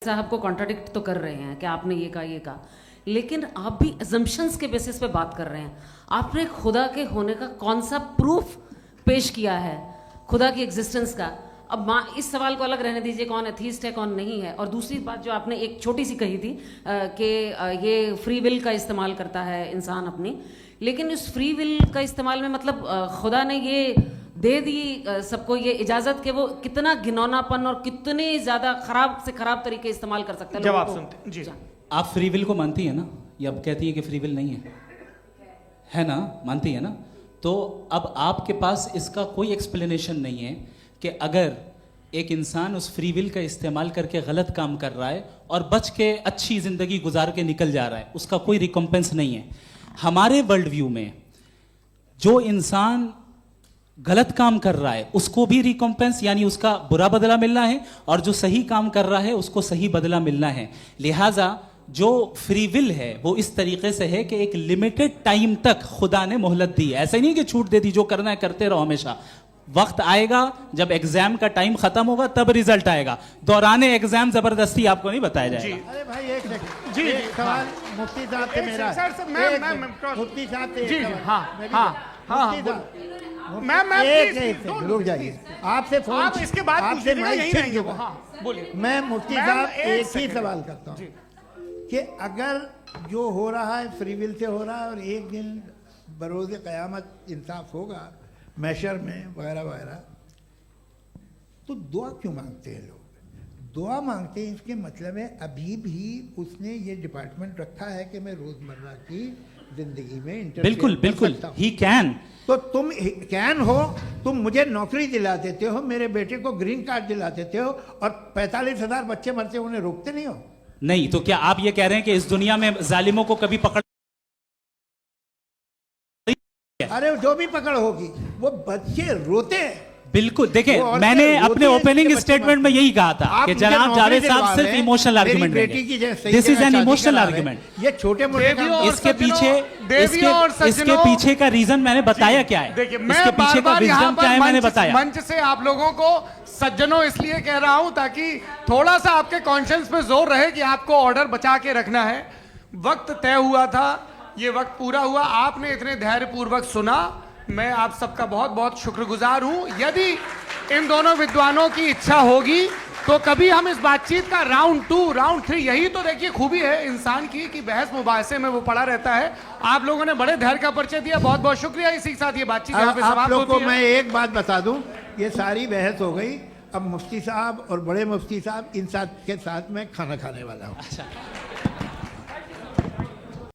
साहब को कॉन्ट्राडिक्ट तो कर रहे हैं कि आपने ये कहा, लेकिन आप भी अजम्पशंस के बेसिस पे बात कर रहे हैं। आपने खुदा के होने का कौन सा प्रूफ पेश किया है खुदा की एग्जिस्टेंस का? अब इस सवाल को अलग रहने दीजिए, कौन एथीस्ट है कौन नहीं है। और दूसरी बात जो आपने एक छोटी सी कही थी कि ये फ्री विल का इस्तेमाल करता है इंसान अपनी, लेकिन इस फ्री विल का इस्तेमाल में मतलब खुदा ने ये दे दी सबको ये इजाजत कि वो कितना घिनौनापन और कितने ज्यादा खराब से खराब तरीके इस्तेमाल कर सकता है। जवाब सुनते जी। आप फ्री विल को मानती है ना, या अब कहती है कि फ्री विल नहीं है ना? मानती है ना? तो अब आपके पास इसका कोई एक्सप्लेनेशन नहीं है कि अगर एक इंसान उस फ्री विल का इस्तेमाल करके गलत काम कर रहा है और बच के अच्छी जिंदगी गुजार के निकल जा रहा है, उसका कोई रिकॉम्पेंस नहीं है। हमारे वर्ल्ड व्यू में जो इंसान गलत काम कर रहा है उसको भी रिकॉम्पेंस यानी उसका बुरा बदला मिलना है, और जो सही काम कर रहा है उसको सही बदला मिलना है। लिहाजा जो फ्री विल है वो इस तरीके से है कि एक लिमिटेड टाइम तक खुदा ने मोहलत दी है। ऐसा नहीं कि छूट दे दी, जो करना है करते रहो हमेशा। वक्त आएगा जब एग्जाम का टाइम खत्म होगा तब रिजल्ट आएगा। दौराने एग्जाम जबरदस्ती आपको नहीं बताया जाएगा। अरे भाई एक सेकंड जी, एक सवाल मुफ्ती साहब से मेरा सर से मैं मुफ्ती साहब से जी, एक जी, सवाल। हाँ, मुफ्ती साहब, मैम एक रुक जाइए। आपसे फोन आप इसके बाद पूछ आपसे लीजिएगा, माइक यहीं छीन रहेंगे वो। चुका। हाँ, बोलिए। मैं मुफ्ती मैम, साहब एक एक ही सेकंड। सवाल करता हूँ कि अगर जो हो रहा है फ्री विल से हो रहा है और एक दिन बरोज़ क़यामत इंसाफ होगा मैशर में वगैरह वगैरह, तो दुआ क्यों मांगते हैं लोग? दुआ मांगते हैं इसके मतलब है अभी भी उसने ये डिपार्टमेंट रखा है कि मैं रोजमर्रा की जिंदगी में इंटरफेयर बिल्कुल कर बिल्कुल सकता हूं। He can. तो तुम कैन हो, तुम मुझे नौकरी दिला देते हो, मेरे बेटे को ग्रीन कार्ड दिला देते हो, और 45,000 बच्चे मरते उन्हें रोकते नहीं हो। नहीं तो क्या आप ये कह रहे हैं कि इस दुनिया में जालिमों को कभी पकड़? अरे जो भी पकड़ होगी वो बच्चे रोते हैं। बिल्कुल, देखें वो मैंने औरतें अपने रोती हैं ओपनिंग जिनके स्टेटमेंट में बच्चे यही कहा था आप कि मुझे जनाब नौकरी जावेद दिलवा साहब सिर्फ रहे हैं, इमोशनल मेरी आर्गुमेंट बेटी की जगह सही दिस इज जगह एन शादी इमोशनल करा रहे हैं। आर्गुमेंट। ये छोटे मोटे देवियों और इसके पीछे देवियों और इसके सज्जनों, पीछे का रीजन मैंने बताया क्या है। देखिए, इसके मैं पीछे का बार-बार यहाँ विजडम पर क्या है मैंने बताया। मंच से आप लोगों को सज्जनों इसलिए कह रहा हूं ताकि थोड़ा सा आपके कॉन्शियंस पे जोर रहे कि आपको ऑर्डर बचा के रखना है। वक्त तय हुआ था, ये वक्त पूरा हुआ, आपने इतने धैर्यपूर्वक सुना, मैं आप सबका बहुत बहुत शुक्रगुजार हूं। यदि इन दोनों विद्वानों की इच्छा होगी तो कभी हम इस बातचीत का राउंड 2, राउंड 3, यही तो देखिए खूबी है इंसान की कि बहस मुबाहसे में वो पड़ा रहता है। आप लोगों ने बड़े धैर्य का परिचय दिया, बहुत बहुत शुक्रिया। इसी के साथ ये बातचीत यहाँ पे आप समाप्त लोग को होती है। मैं एक बात बता दूं, ये सारी बहस हो गई। अब मुफ्ती साहब और बड़े मुफ्ती साहब इन साथ के साथ मैं खाना खाने वाला हूँ।